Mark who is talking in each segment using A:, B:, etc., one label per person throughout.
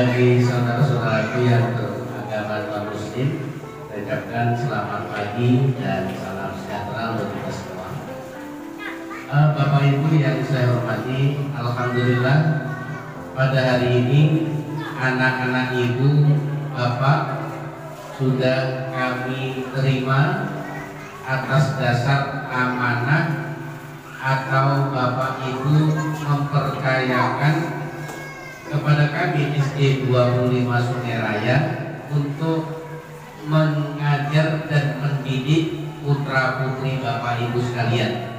A: Bagi saudara-saudaraku yang beragama non-muslim, saya ucapkan selamat pagi dan salam sejahtera untuk kita semua. Bapak Ibu yang saya hormati, alhamdulillah pada hari ini anak-anak ibu, bapak sudah kami terima atas dasar amanah atau bapak ibu mempercayakan kepada kami SD 25 Sungai Raya untuk mengajar dan mendidik putra putri bapak ibu sekalian.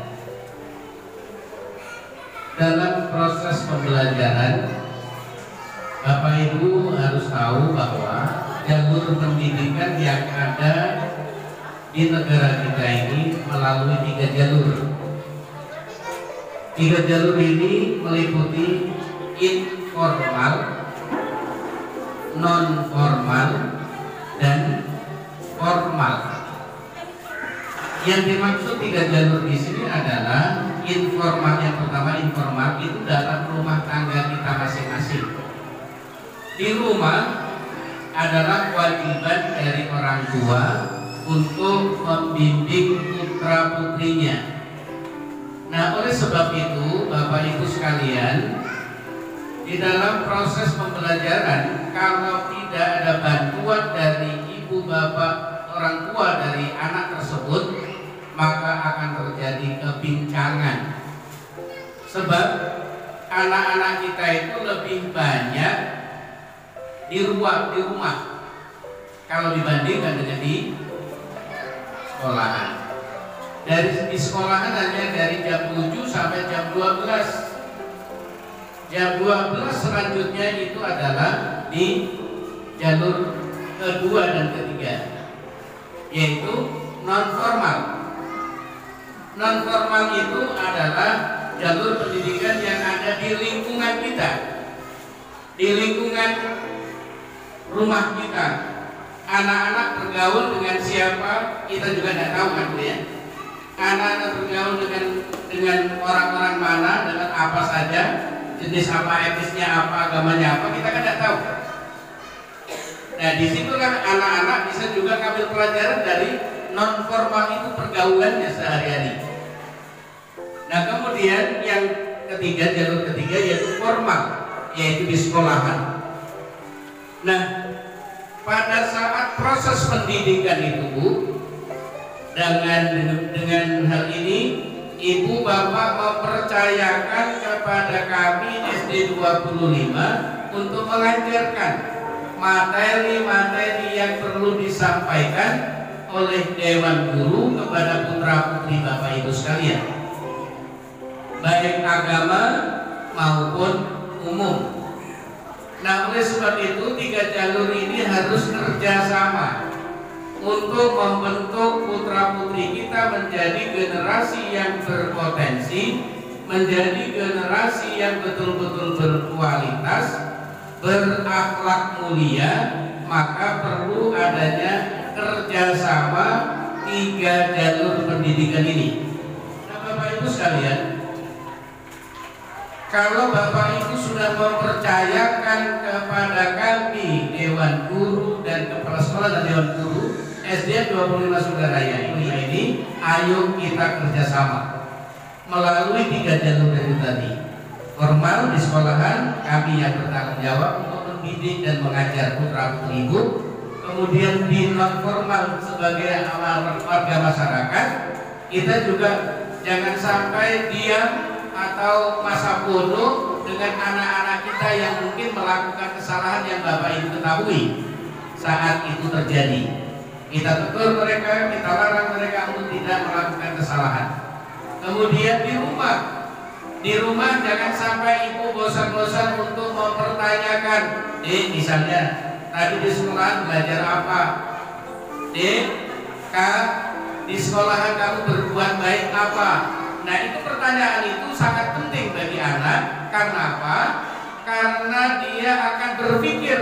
A: Dalam proses pembelajaran, bapak ibu harus tahu bahwa jalur pendidikan yang ada di negara kita ini melalui 3 jalur. 3 jalur ini meliputi informal, non formal, dan formal. Yang dimaksud 3 jalur di sini adalah informal. Yang pertama, informal itu dalam rumah tangga kita masing-masing. Di rumah adalah kewajiban dari orang tua untuk membimbing putra putrinya. Nah, oleh sebab itu, Bapak Ibu sekalian, di dalam proses pembelajaran, kalau tidak ada bantuan dari ibu bapak orang tua dari anak tersebut, maka akan terjadi kebincangan. Sebab anak-anak kita itu lebih banyak di rumah kalau dibandingkan dengan di sekolahan. Di sekolahan hanya dari jam 7 sampai jam 12. Jam 12 selanjutnya itu adalah di jalur kedua dan ketiga, yaitu non formal. Non formal itu adalah jalur pendidikan yang ada di lingkungan kita, di lingkungan rumah kita. Anak-anak bergaul dengan siapa kita juga tidak tahu kan, ya. Anak-anak bergaul dengan orang-orang mana, dengan apa saja, jenis apa, etnisnya apa, agamanya apa, kita kan tidak tahu. Nah, disitulah anak-anak bisa juga ambil pelajaran dari non formal itu pergaulannya sehari-hari. Nah, kemudian yang ketiga, jalur ketiga yaitu formal, yaitu di sekolahan. Nah, pada saat proses pendidikan itu, dengan hal ini ibu bapak mempercayakan kepada kami SD 25 untuk mengajarkan materi-materi yang perlu disampaikan oleh Dewan Guru kepada putra putri bapak ibu sekalian, baik agama maupun umum. Nah, oleh sebab itu 3 jalur ini harus kerjasama untuk membentuk putra putri kita menjadi generasi yang berpotensi, menjadi generasi yang betul-betul berkualitas, berakhlak mulia. Maka perlu adanya kerjasama 3 jalur pendidikan ini. Nah, Bapak Ibu sekalian, kalau Bapak Ibu sudah mempercayakan kepada kami Dewan Guru dan Kepala Sekolah dan Dewan Guru SD 25 Sungai Raya ini, ayo kita kerjasama melalui 3 jalur itu tadi. Formal di sekolahan, kami yang bertanggung jawab untuk mendidik dan mengajar putra putri ibu. Kemudian di non formal sebagai warga masyarakat, kita juga jangan sampai diam atau masa bodoh dengan anak-anak kita yang mungkin melakukan kesalahan yang Bapak Ibu ketahui saat itu terjadi. Kita tegur mereka, kita larang mereka untuk tidak melakukan kesalahan. Kemudian di rumah jangan sampai ibu bosan-bosan untuk mempertanyakan, misalnya tadi di sekolahan belajar apa? Kak, di sekolahan kamu berbuat baik apa? Nah, itu pertanyaan itu sangat penting bagi anak. Karena apa? Karena dia akan berpikir,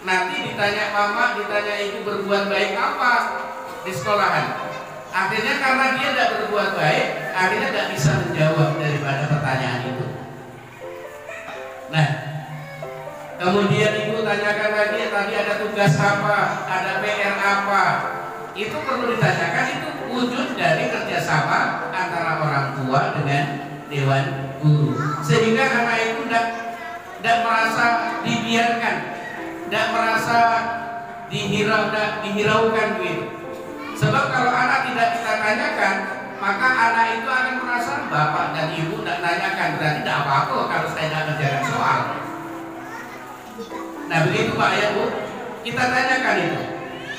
A: nanti ditanya mama, ditanya ibu berbuat baik apa di sekolahan. Akhirnya karena dia tidak berbuat baik, akhirnya tidak bisa menjawab daripada pertanyaan itu. Nah, Kemudian ibu tanyakan lagi, tadi ada tugas apa, ada PR apa, itu perlu ditanyakan. Itu wujud dari kerjasama antara orang tua dengan dewan guru, sehingga anak itu tidak merasa dibiarkan, tidak merasa dihiraukan gitu. Sebab kalau anak tidak kita tanyakan, maka anak itu akan merasa bapak dan ibu tidak tanyakan, berarti tidak apa-apa kalau saya tidak mengerjakan soal. Nah begitu Pak ya Bu, kita tanyakan itu.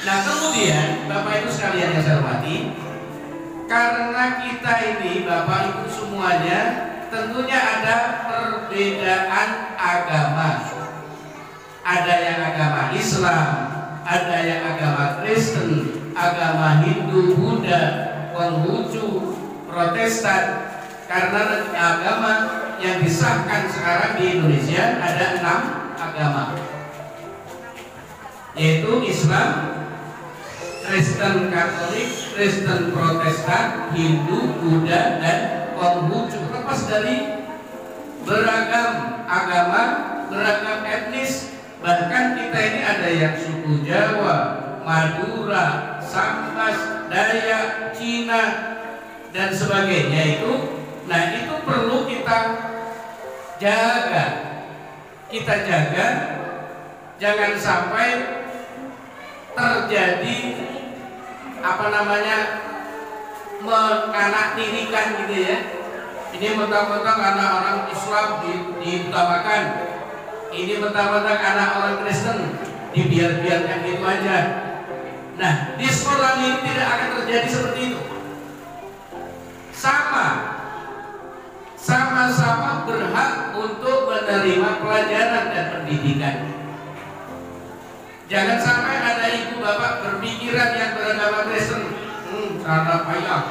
A: Nah kemudian Bapak Ibu sekalian yang saya hormati, karena kita ini Bapak Ibu semuanya tentunya ada perbedaan agama. Ada yang agama Islam, ada yang agama Kristen, agama Hindu, Buddha, Konghucu, Protestan. Karena agama yang disahkan sekarang di Indonesia ada 6 agama, yaitu Islam, Kristen Katolik, Kristen Protestan, Hindu, Buddha, dan Konghucu. Lepas dari beragam agama, beragam etnis, bahkan kita ini ada yang suku Jawa, Madura, Sambas, Dayak, Cina, dan sebagainya itu. Nah itu perlu kita jaga. Kita jaga, jangan sampai terjadi menganaktirikan gitu ya. Ini mentang-mentang anak orang Islam diutamakan, ini mentang-mentang anak orang Kristen dibiarkan gitu aja. Nah di sekolah ini tidak akan terjadi seperti itu. Sama-sama berhak untuk menerima pelajaran dan pendidikan. Jangan sampai ada ibu bapak berpikiran yang beragama Kristen, cara payah,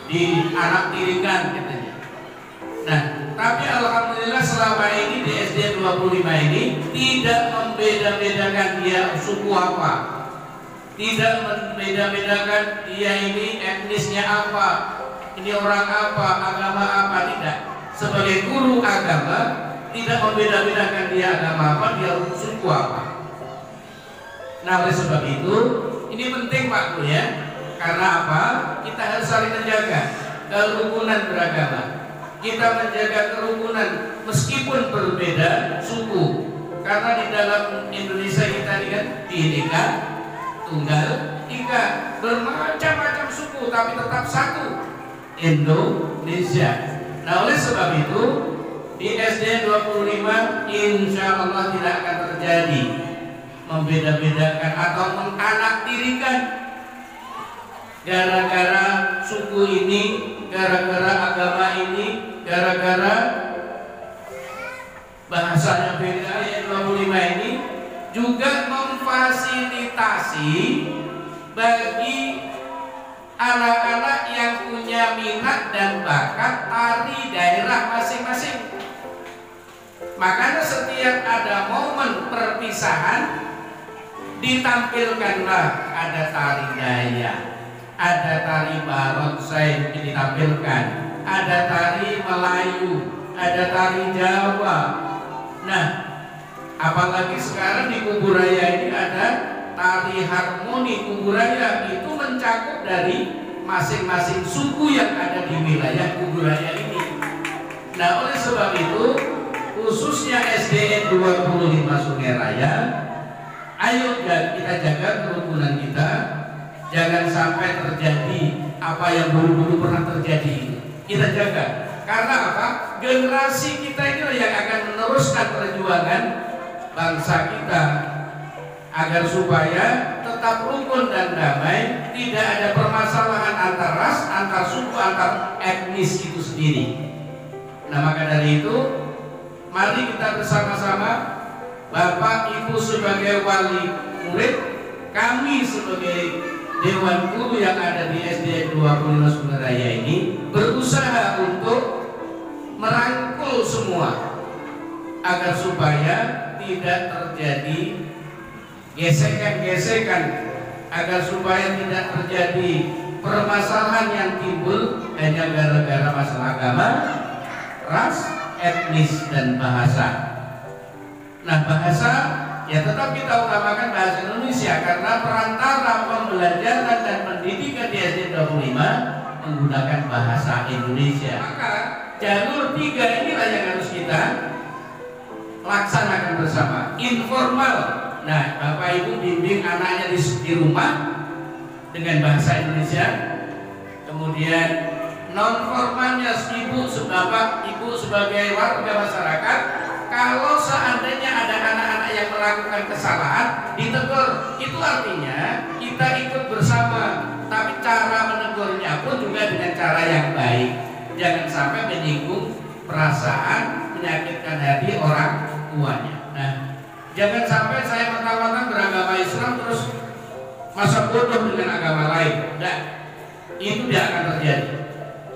A: dianaktirikan katanya. Nah, tapi alhamdulillah selama ini di SD 25 ini tidak membeda-bedakan dia suku apa, tidak membeda-bedakan dia ini etnisnya apa, ini orang apa, agama apa, tidak. Sebagai guru agama tidak membeda-bedakan dia agama apa, dia suku apa. Nah oleh sebab itu ini penting Pak Bu ya. Karena apa? Kita harus saling menjaga kerukunan beragama. Kita menjaga kerukunan meskipun berbeda suku. Karena di dalam Indonesia kita ini kan Bhinneka Tunggal Ika, bermacam-macam suku tapi tetap satu Indonesia. Nah oleh sebab itu di SD 25 insya Allah tidak akan terjadi membeda-bedakan atau menganaktirikan gara-gara suku ini, gara-gara agama ini, gara-gara bahasanya beda. Yang 25 ini juga memfasilitasi bagi anak-anak yang punya minat dan bakat tari daerah masing-masing. Makanya setiap ada momen perpisahan ditampilkanlah ada tari Dayak, ada tari barongsai ditampilkan, ada tari Melayu, ada tari Jawa. Nah, apalagi sekarang di Kuburaya ini ada tari harmoni Kuburaya, itu mencakup dari masing-masing suku yang ada di wilayah Kuburaya ini. Nah, oleh sebab itu khususnya SDN 25 Sungai Raya, ayo kita jaga kerukunan kita. Jangan sampai terjadi apa yang dulu-dulu pernah terjadi. Kita jaga. Karena apa? Generasi kita ini yang akan meneruskan perjuangan bangsa kita agar supaya tetap rukun dan damai, tidak ada permasalahan antar ras, antar suku, antar etnis itu sendiri. Nah maka dari itu, mari kita bersama-sama, Bapak Ibu sebagai wali murid, kami sebagai Dewan Guru yang ada di SD 25 Sungai Raya ini berusaha untuk merangkul semua agar supaya tidak terjadi gesekan-gesekan, agar supaya tidak terjadi permasalahan yang timbul hanya gara-gara masalah agama, ras, etnis dan bahasa. Nah, bahasa ya tetap kita utamakan bahasa Indonesia karena perantara pembelajaran dan pendidikan di SD 25 menggunakan bahasa Indonesia. Maka jalur 3 inilah yang harus kita laksanakan bersama. Informal. Nah, Bapak Ibu bimbing anaknya di rumah dengan bahasa Indonesia. Kemudian non formalnya ibu sebagai warga masyarakat, kalau seandainya ada anak-anak yang melakukan kesalahan ditegur, itu artinya kita ikut bersama, tapi cara menegurnya pun juga dengan cara yang baik, jangan sampai menyinggung perasaan, menyakitkan hati orang tuanya. Nah, jangan sampai saya mentang-mentang beragama Islam terus masa bodoh dengan agama lain. Nah, itu tidak akan terjadi.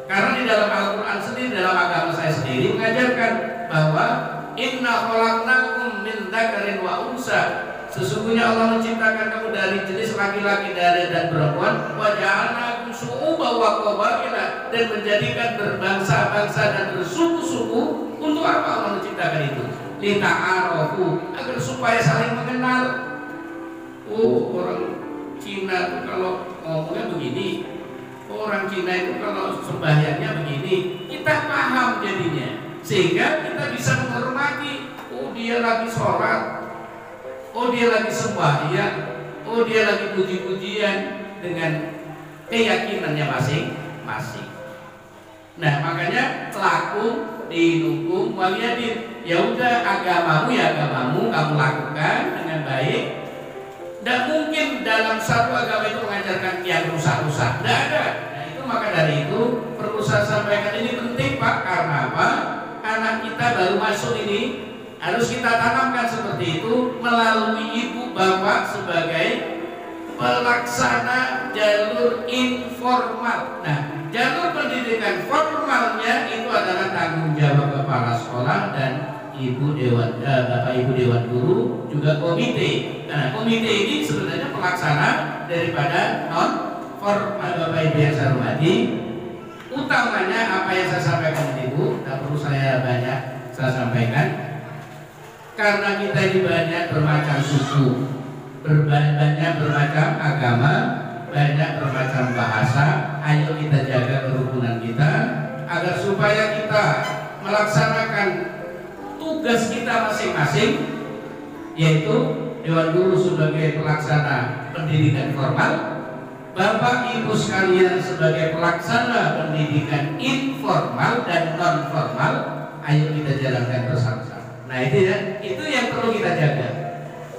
A: Karena di dalam Al-Quran sendiri, dalam agama saya sendiri mengajarkan bahwa inna khalaqnakum min dzakarin wa unsa, sesungguhnya Allah menciptakan kamu dari jenis laki-laki dan perempuan, wa ja'alnakum syu'uban wa qabaila, dan menjadikan berbangsa-bangsa dan bersuku-suku. Untuk apa Allah menciptakan itu? Lita'arafu, agar supaya saling mengenal. Oh, orang Cina itu kalau ngomongnya begini, orang Cina itu kalau sembahyangnya begini, kita paham jadinya, sehingga kita bisa menghormati. Oh, dia lagi sholat, oh dia lagi sembahyang, oh dia lagi puji-pujian dengan keyakinannya masing-masing. Nah, makanya lakum dinukum waliyadin. Ya udah, agamamu ya agamamu, kamu lakukan dengan baik. Tidak mungkin dalam satu agama itu mengajarkan yang rusak-rusak. Tidak ada. Nah, itu maka dari itu perlu saya sampaikan, ini penting Pak. Karena apa? Anak kita baru masuk ini harus kita tanamkan seperti itu melalui ibu bapak sebagai pelaksana jalur informal. Nah, jalur pendidikan formalnya itu adalah tanggung jawab kepala sekolah dan Bapak Ibu Dewan Guru, juga komite. Nah, komite ini sebenarnya pelaksana daripada non formal. Bapak Ibu yang saya hormati, utamanya apa yang saya sampaikan Ibu, tidak perlu saya sampaikan, karena kita ini banyak bermacam suku, banyak bermacam agama, banyak bermacam bahasa. Ayo kita jaga kerukunan kita agar supaya kita melaksanakan tugas kita masing-masing, yaitu Dewan Guru sebagai pelaksana pendidikan formal, Bapak Ibu sekalian sebagai pelaksana pendidikan informal dan non formal. Ayo kita jalankan bersama-sama. Nah, itu ya, itu yang perlu kita jaga.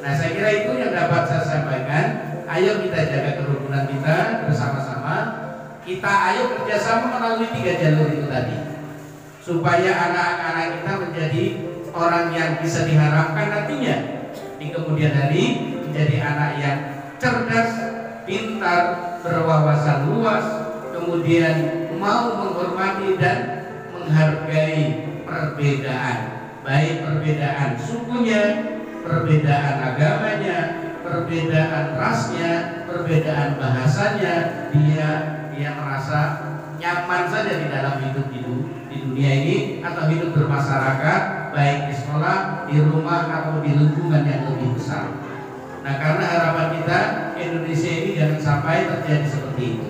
A: Nah, saya kira itu yang dapat saya sampaikan. Ayo kita jaga kerukunan kita bersama-sama. Kita ayo kerjasama melalui 3 jalur itu tadi, supaya anak-anak kita menjadi orang yang bisa diharapkan nantinya di kemudian hari menjadi anak yang cerdas, pintar, berwawasan luas, kemudian mau menghormati dan menghargai perbedaan, baik perbedaan sukunya, perbedaan agamanya, perbedaan rasnya, perbedaan bahasanya. Dia merasa nyaman saja di dalam hidup di dunia ini atau hidup bermasyarakat, baik di sekolah, di rumah atau di lingkungan yang lebih besar. Nah, karena harapan kita Indonesia ini jangan sampai terjadi seperti itu.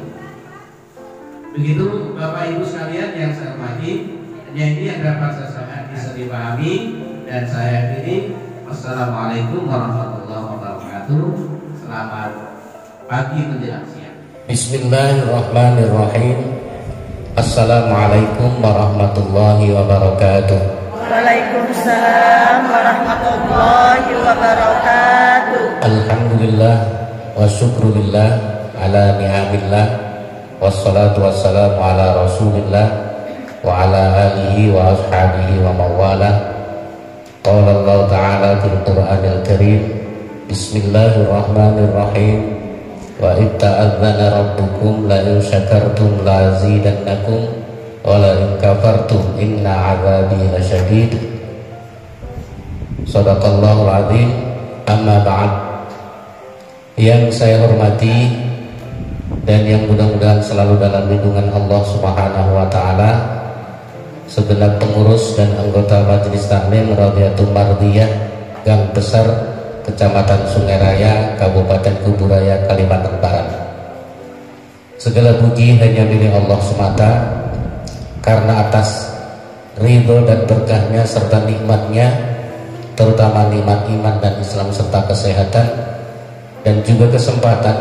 A: Begitu Bapak Ibu sekalian yang saya hormati, hanya ini yang dapat saya bisa dipahami, dan saya akhiri. Wassalamualaikum warahmatullahi wabarakatuh. Selamat pagi menjelang siang.
B: Bismillahirrahmanirrahim. Assalamualaikum warahmatullahi wabarakatuh.
C: Waalaikumsalam warahmatullahi wabarakatuh.
B: Alhamdulillah wa syukrulillah ala ni'amillah, wassalatu wassalamu ala rasulillah wa ala alihi wa ashabihi wa mawalah. Qala Allah ta'ala fil Qur'anil Karim, Bismillahirrahmanirrahim. Wa itta'adzana rabbukum la in syakartum la azidannakum wa la in kafartum inna 'adzabi lasyadid. Shadaqallahul azim. Amma ba'd. Yang saya hormati dan yang mudah-mudahan selalu dalam lindungan Allah Subhanahu wa taala, segenap pengurus dan anggota Majelis Taklim Radiyatul Mardiyah Gang Besar, Kecamatan Sungai Raya, Kabupaten Kuburaya, Kalimantan Barat. Segala puji hanya milik Allah semata, karena atas ridho dan berkahnya serta nikmatnya, terutama nikmat iman dan Islam serta kesehatan dan juga kesempatan,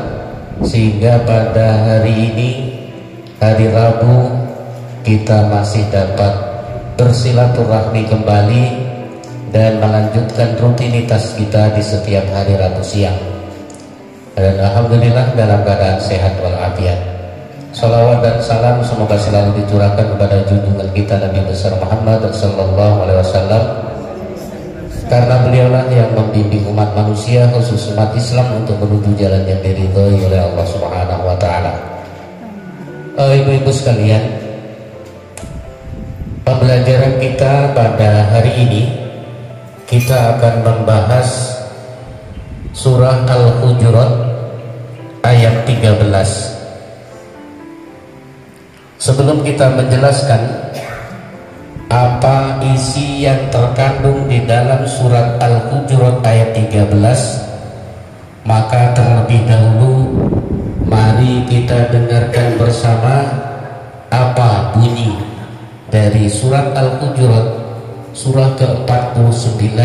B: sehingga pada hari ini, hari Rabu, kita masih dapat bersilaturahmi kembali dan melanjutkan rutinitas kita di setiap hari Rabu siang. Dan alhamdulillah dalam keadaan sehat walafiat. Salawat dan salam semoga selalu dicurahkan kepada junjungan kita Nabi besar Muhammad sallallahu alaihi wasallam, karena beliaulah yang membimbing umat manusia, khusus umat Islam, untuk menuju jalan yang diridhoi oleh Allah Subhanahu wa taala. Ibu-ibu sekalian, pembelajaran kita pada hari ini, kita akan membahas surah Al-Hujurat ayat 13. Sebelum kita menjelaskan apa isi yang terkandung di dalam surat Al-Hujurat ayat 13, maka terlebih dahulu mari kita dengarkan bersama apa bunyi dari surat Al-Hujurat surah ke-49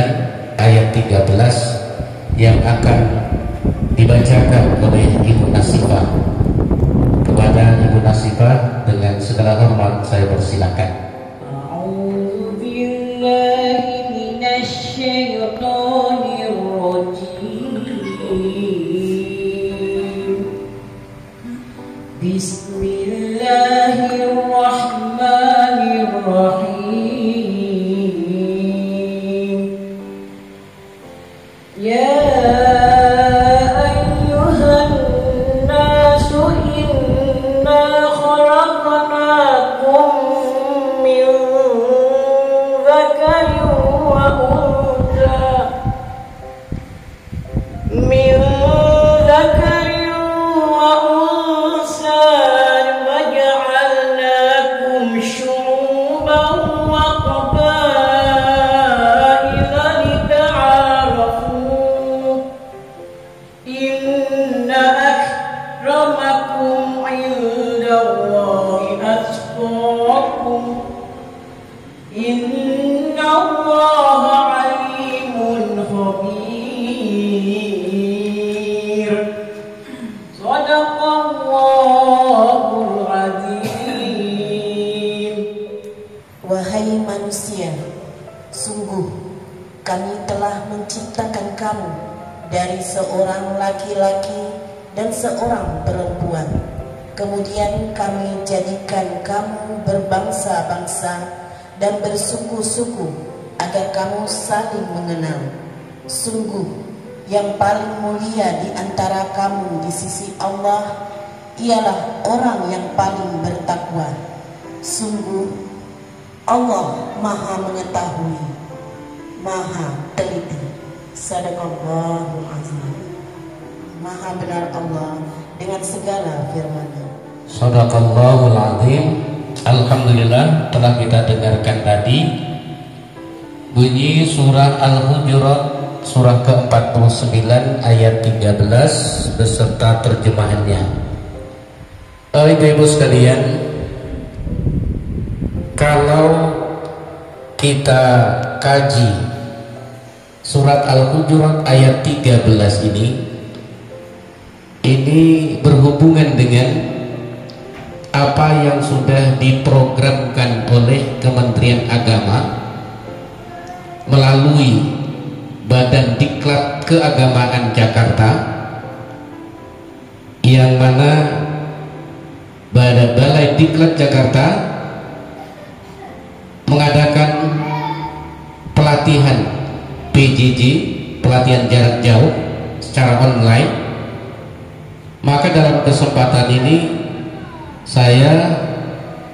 B: ayat 13 yang akan dibacakan oleh Ibu Nasifah. Kepada Ibu Nasifah dengan segala hormat saya persilakan.
D: A'udzu billahi minasyaitonir rajim. Bismillahirrahmanirrahim. Ya seorang laki-laki dan seorang perempuan. Kemudian kami jadikan kamu berbangsa-bangsa dan bersuku-suku agar kamu saling mengenal. Sungguh yang paling mulia di antara kamu di sisi Allah ialah orang yang paling bertakwa. Sungguh Allah Maha mengetahui, Maha teliti. Sadaqallahul azim. Maha benar Allah dengan segala firman-Nya.
B: Sadaqallahul azim. Alhamdulillah, telah kita dengarkan tadi bunyi surah Al-Hujurat surah ke-49 ayat 13 beserta terjemahannya. Ibu-ibu sekalian, kalau kita kaji surat Al-Hujurat ayat 13 ini berhubungan dengan apa yang sudah diprogramkan oleh Kementerian Agama melalui Badan Diklat Keagamaan Jakarta, yang mana Balai Diklat Jakarta mengadakan pelatihan PJJ, pelatihan jarak jauh secara online. Maka dalam kesempatan ini saya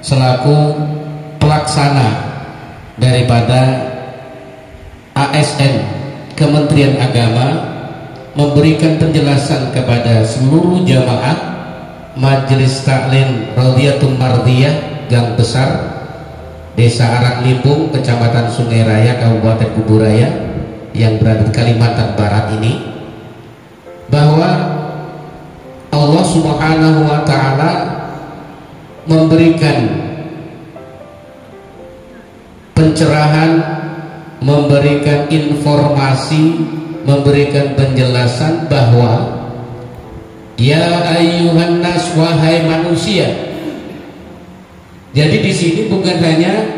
B: selaku pelaksana daripada ASN Kementerian Agama memberikan penjelasan kepada seluruh jamaah Majelis Taklim Radiyatul Mardiyah Gang Besar Desa Aranglipung, Kecamatan Sungai Raya, Kabupaten Kuburaya yang berada di Kalimantan Barat ini, bahwa Allah Subhanahu wa Ta'ala memberikan pencerahan, memberikan informasi, memberikan penjelasan bahwa ya ayyuhan nas, wahai manusia. Jadi di sini bukan hanya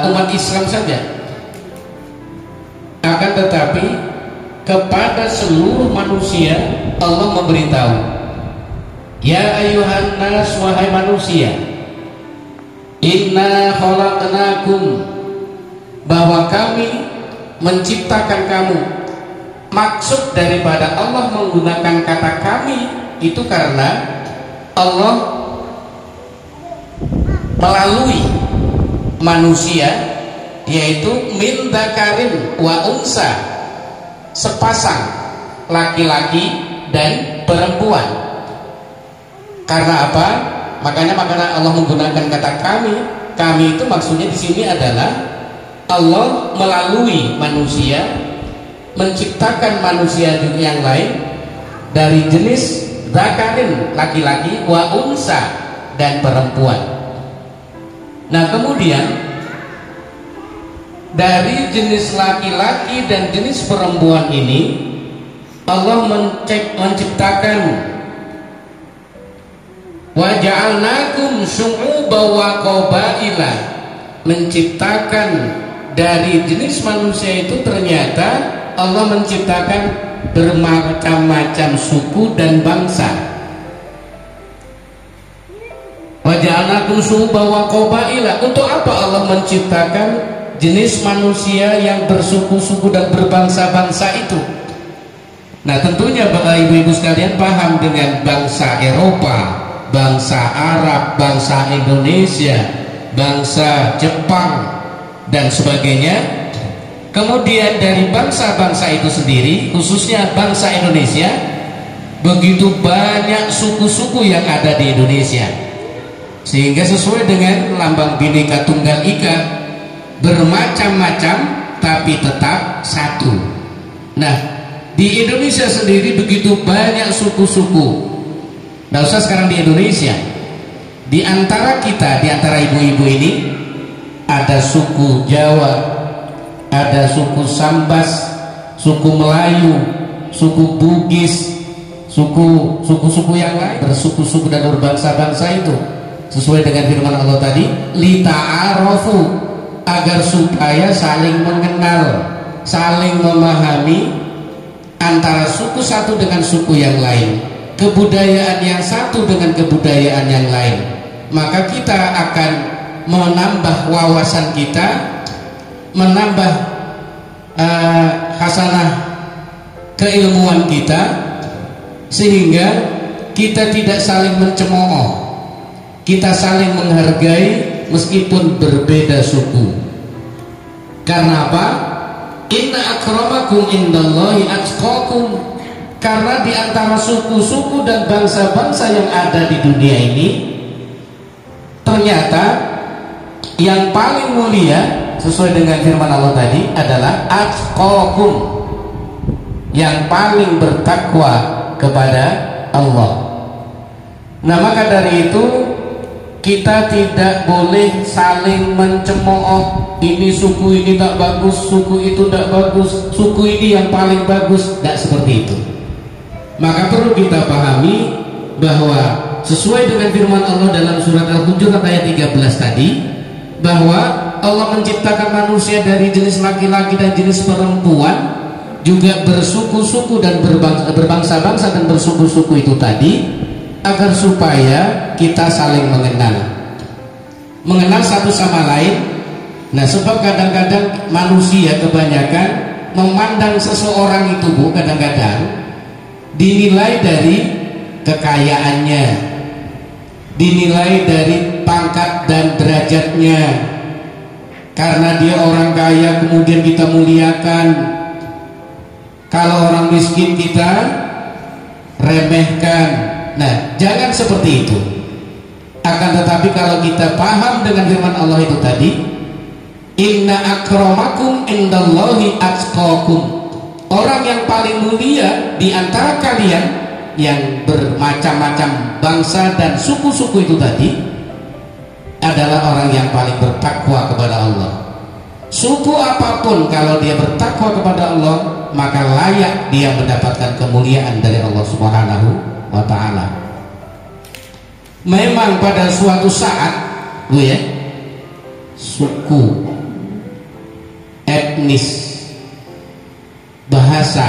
B: umat Islam saja, akan tetapi kepada seluruh manusia Allah memberitahu, ya ayyuhan nas, wahai manusia, inna khalaqnakum, bahwa kami menciptakan kamu. Maksud daripada Allah menggunakan kata kami itu karena Allah melalui manusia, yaitu min dzakarin wa unsa, sepasang laki-laki dan perempuan. Karena apa? Makanya Allah menggunakan kata kami. Kami itu maksudnya di sini adalah Allah melalui manusia menciptakan manusia yang lain dari jenis dzakarin, laki-laki, wa unsa, dan perempuan. Nah, kemudian dari jenis laki-laki dan jenis perempuan ini Allah menciptakan wa ja'alnakum syu'uba wa qabaila, menciptakan dari jenis manusia itu ternyata Allah menciptakan bermacam-macam suku dan bangsa. Wa ja'alnakum syu'uba wa qabaila. Untuk apa Allah menciptakan jenis manusia yang bersuku-suku dan berbangsa-bangsa itu? Nah, tentunya Bapak Ibu-Ibu sekalian paham dengan bangsa Eropa, bangsa Arab, bangsa Indonesia, bangsa Jepang dan sebagainya. Kemudian dari bangsa-bangsa itu sendiri, khususnya bangsa Indonesia, begitu banyak suku-suku yang ada di Indonesia, sehingga sesuai dengan lambang Bhinneka Tunggal Ika, bermacam-macam tapi tetap satu. Nah, di Indonesia sendiri begitu banyak suku-suku. Nah, usah sekarang di Indonesia, di antara kita, di antara ibu-ibu ini ada suku Jawa, ada suku Sambas, suku Melayu, suku Bugis, suku-suku yang lain, bersuku-suku dan berbangsa-bangsa itu sesuai dengan firman Allah tadi, lita'arafu, agar supaya saling mengenal, saling memahami antara suku satu dengan suku yang lain, kebudayaan yang satu dengan kebudayaan yang lain. Maka kita akan menambah wawasan kita, menambah hasanah keilmuan kita, sehingga kita tidak saling mencemooh, kita saling menghargai meskipun berbeda suku. Karena apa? Inna akramakum indallahi atqakum. Karena di antara suku-suku dan bangsa-bangsa yang ada di dunia ini, ternyata yang paling mulia sesuai dengan firman Allah tadi adalah atqakum, yang paling bertakwa kepada Allah. Nah, maka dari itu kita tidak boleh saling mencemooh, ini suku ini tak bagus, suku itu tak bagus, suku ini yang paling bagus. Tidak seperti itu. Maka perlu kita pahami bahwa sesuai dengan firman Allah dalam surat Al-Hujurat ayat 13 tadi, bahwa Allah menciptakan manusia dari jenis laki-laki dan jenis perempuan, juga bersuku-suku dan berbangsa-bangsa dan bersuku-suku itu tadi, agar supaya kita saling mengenal satu sama lain. Nah, sebab kadang-kadang manusia kebanyakan memandang seseorang itu, Bu, kadang-kadang dinilai dari kekayaannya, dinilai dari pangkat dan derajatnya. Karena dia orang kaya kemudian kita muliakan, kalau orang miskin kita remehkan. Nah, jangan seperti itu.
A: Akan tetapi kalau kita paham dengan firman Allah itu tadi, inna akramakum indallahi atqakum, orang yang paling mulia di antara kalian yang bermacam-macam bangsa dan suku-suku itu tadi adalah orang yang paling bertakwa kepada Allah. Suku apapun kalau dia bertakwa kepada Allah, maka layak dia mendapatkan kemuliaan dari Allah Subhanahu wa ta'ala. Memang pada suatu saat suku, etnis, bahasa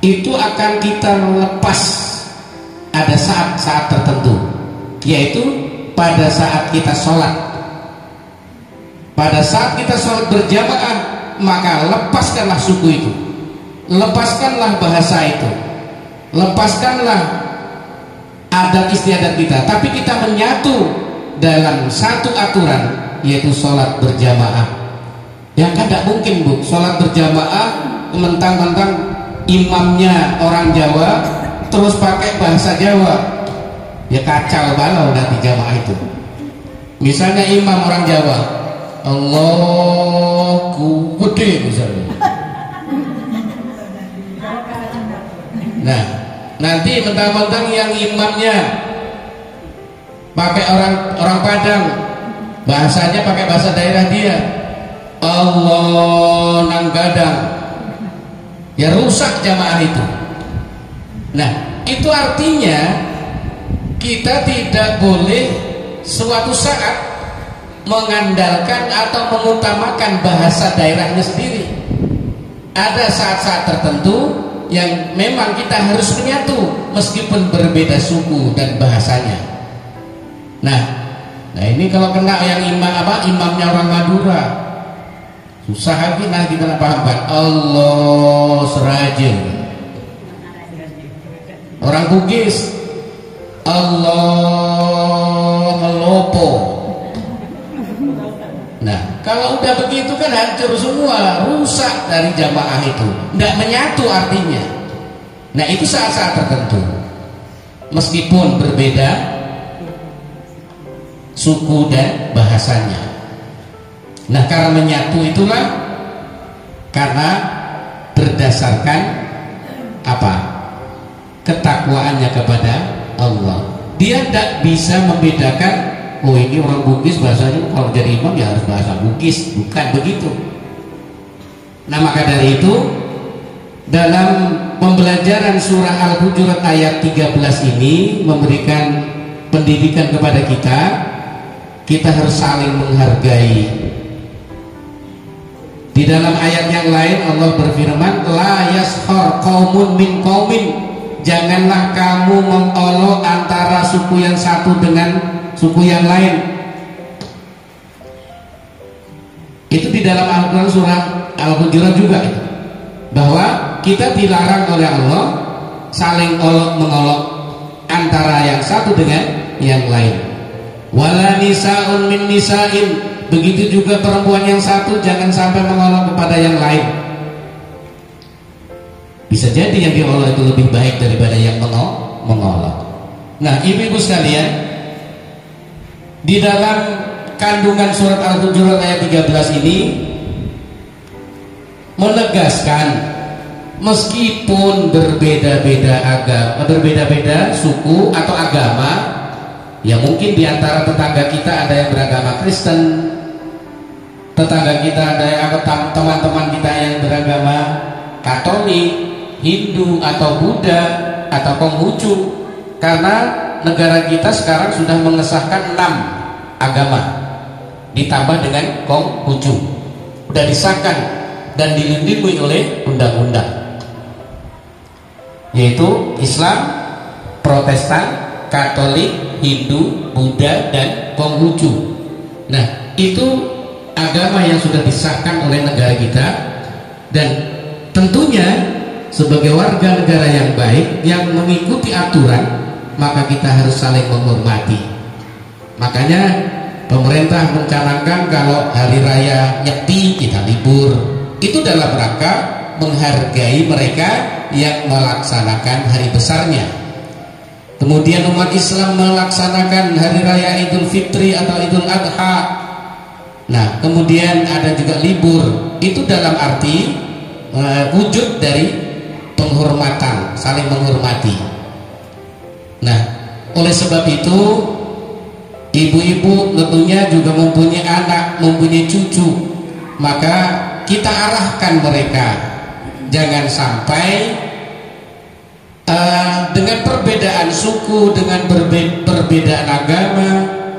A: itu akan kita lepas ada saat-saat tertentu, yaitu pada saat kita sholat. Pada saat kita sholat berjamaah, maka lepaskanlah suku itu, lepaskanlah bahasa itu, lepaskanlah adat istiadat kita, tapi kita menyatu dalam satu aturan, yaitu sholat berjamaah. Yang kan tidak mungkin Bu, sholat berjamaah mentang-mentang imamnya orang Jawa terus pakai bahasa Jawa, ya kacau balau nanti jamaah itu. Misalnya imam orang Jawa, Allahu gede misalnya. Nah, nanti mentang-mentang yang imamnya pakai orang Padang, bahasanya pakai bahasa daerah dia, Allah nang gadang, ya rusak jamaah itu. Nah, itu artinya kita tidak boleh suatu saat mengandalkan atau mengutamakan bahasa daerahnya sendiri. Ada saat-saat tertentu yang memang kita harus menyatu meskipun berbeda suku dan bahasanya. Nah ini kalau kena yang imamnya orang Madura, susah lagi nah kita pahamkan Allah Seraja. Orang Bugis Allah Melopo. Nah kalau udah begitu kan hancur semua, rusak dari jamaah itu, tidak menyatu artinya. Nah itu saat-saat tertentu meskipun berbeda suku dan bahasanya. Nah karena menyatu itulah karena berdasarkan apa? Ketakwaannya kepada Allah. Dia tidak bisa membedakan, oh ini orang Bugis bahasanya kalau jadi imam ya harus bahasa Bugis, bukan begitu. Nah maka dari itu dalam pembelajaran surah Al-Hujurat ayat 13 ini memberikan pendidikan kepada kita harus saling menghargai. Di dalam ayat yang lain Allah berfirman, la yaskhar qaumun min qaumin, janganlah kamu mengolok antara suku yang satu dengan suku yang lain. Itu di dalam Al-Quran surah Al-Hujurat juga, bahwa kita dilarang oleh Allah saling olok-mengolok antara yang satu dengan yang lain. Wala nisa'un min nisa'in, begitu juga perempuan yang satu jangan sampai mengolok kepada yang lain. Bisa jadi yang diolok itu lebih baik daripada yang mengolok. Nah ibu-ibu sekalian, di dalam kandungan surat Al-Hujurat ayat 13 ini menegaskan meskipun berbeda-beda agama, berbeda-beda suku atau agama, ya mungkin di antara tetangga kita ada yang beragama Kristen, tetangga kita ada yang teman-teman kita yang beragama Katolik, Hindu atau Buddha atau Konghucu, karena negara kita sekarang sudah mengesahkan 6 agama ditambah dengan Konghucu, sudah disahkan dan dilindungi oleh undang-undang, yaitu Islam, Protestan, Katolik, Hindu, Buddha dan Konghucu. Nah itu agama yang sudah disahkan oleh negara kita, dan tentunya sebagai warga negara yang baik yang mengikuti aturan, maka kita harus saling menghormati. Makanya pemerintah mencanangkan kalau hari raya Nyepi kita libur, itu dalam rangka menghargai mereka yang melaksanakan hari besarnya.
B: Kemudian umat Islam melaksanakan hari raya Idul Fitri atau Idul Adha. Nah, kemudian ada juga libur. Itu dalam arti wujud dari penghormatan, saling menghormati. Nah, oleh sebab itu ibu-ibu tentunya juga mempunyai anak, mempunyai cucu, maka kita arahkan mereka jangan sampai dengan perbedaan suku, dengan perbedaan agama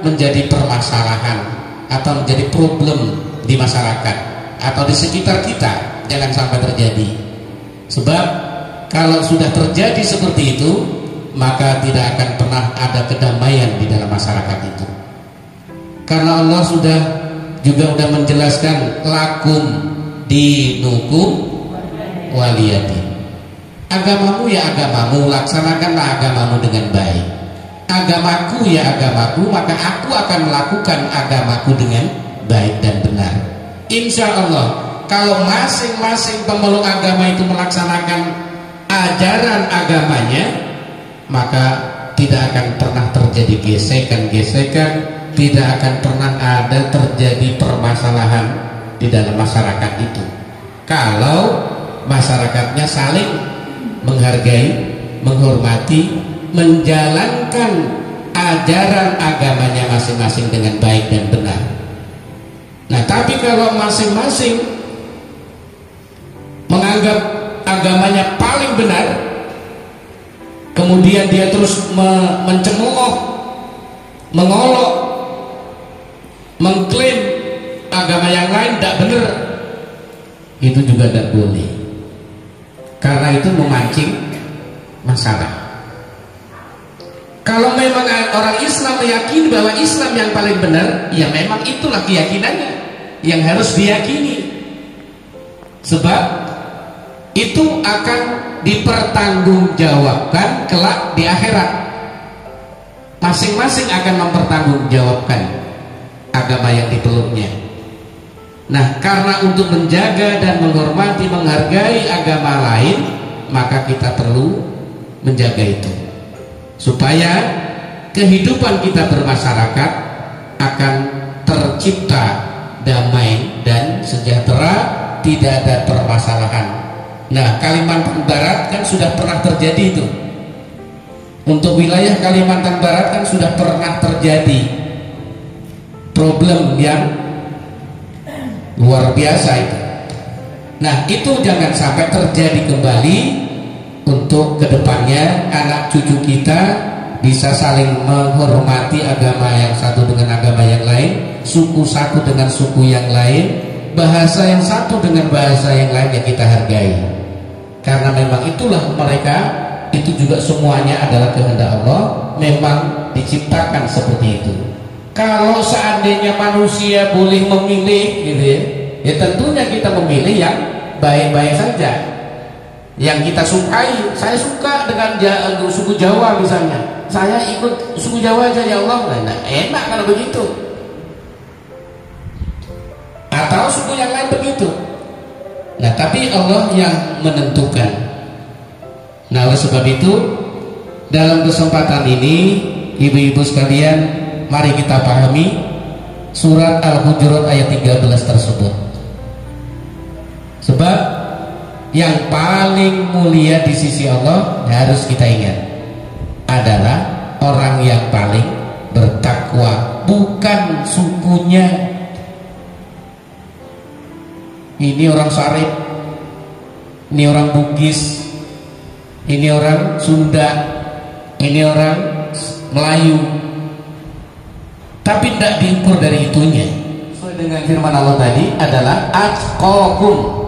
B: menjadi permasalahan atau menjadi problem di masyarakat atau di sekitar kita. Jangan sampai terjadi, sebab kalau sudah terjadi seperti itu, maka tidak akan pernah ada kedamaian di dalam masyarakat itu. Karena Allah juga sudah menjelaskan lakum dinukum waliyadin. Agamamu ya agamamu, laksanakanlah agamamu dengan baik. Agamaku ya agamaku, maka aku akan melakukan agamaku dengan baik dan benar. Insya Allah, kalau masing-masing pemeluk agama itu melaksanakan ajaran agamanya, maka tidak akan pernah terjadi gesekan-gesekan, tidak akan pernah ada terjadi permasalahan di dalam masyarakat itu. Kalau masyarakatnya saling menghargai, menghormati, menjalankan ajaran agamanya masing-masing dengan baik dan benar. Nah, tapi kalau masing-masing menganggap agamanya paling benar, kemudian dia terus mencemooh, mengolok, mengklaim agama yang lain tidak benar, itu juga tidak boleh, karena itu memancing masalah. Kalau memang orang Islam meyakini bahwa Islam yang paling benar, ya memang itulah keyakinannya yang harus diyakini, sebab itu akan dipertanggungjawabkan kelak di akhirat. Masing-masing akan mempertanggungjawabkan agama yang dipeluknya. Nah, karena untuk menjaga dan menghormati, menghargai agama lain, maka kita perlu menjaga itu, supaya kehidupan kita bermasyarakat akan tercipta damai dan sejahtera, tidak ada permasalahan. Nah, Kalimantan Barat kan sudah pernah terjadi itu. Untuk wilayah Kalimantan Barat kan sudah pernah terjadi problem yang luar biasa itu. Nah, itu jangan sampai terjadi kembali. Untuk kedepannya anak cucu kita bisa saling menghormati agama yang satu dengan agama yang lain, suku satu dengan suku yang lain, bahasa yang satu dengan bahasa yang lain, yang kita hargai. Karena memang itulah mereka, itu juga semuanya adalah kehendak Allah, memang diciptakan seperti itu. Kalau seandainya manusia boleh memilih gitu ya tentunya kita memilih yang baik-baik saja, yang kita sukai. Saya suka dengan suku Jawa misalnya, saya ikut suku Jawa aja ya Allah. Nah, enak kalau begitu. Atau suku yang lain begitu. Nah, tapi Allah yang menentukan. Nah, oleh sebab itu dalam kesempatan ini ibu-ibu sekalian, mari kita pahami surat Al-Hujurat ayat 13 tersebut. Sebab yang paling mulia di sisi Allah, harus kita ingat, adalah orang yang paling bertakwa, bukan sukunya. Ini orang Sarip, ini orang Bugis, ini orang Sunda, ini orang Melayu, tapi tidak diukur dari itunya. Sesuai dengan firman Allah tadi adalah atqakum,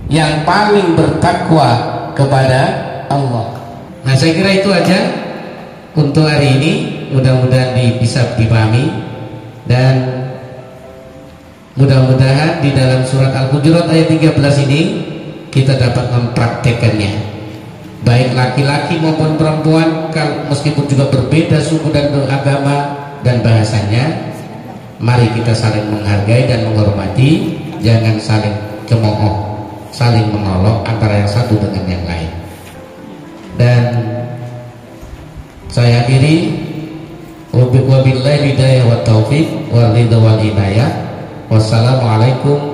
B: yang paling bertakwa kepada Allah. Nah, saya kira itu aja untuk hari ini. Mudah-mudahan bisa dipahami, dan mudah-mudahan di dalam surat Al-Hujurat ayat 13 ini kita dapat mempraktekannya, baik laki-laki maupun perempuan, meskipun juga berbeda suku dan agama dan bahasanya. Mari kita saling menghargai dan menghormati, jangan saling cemooh, saling menolong antara yang satu dengan yang lain. Dan Saya akhiri, wabillahi hidayah wa taufiq wal ridha wal inayah. Wassalamualaikum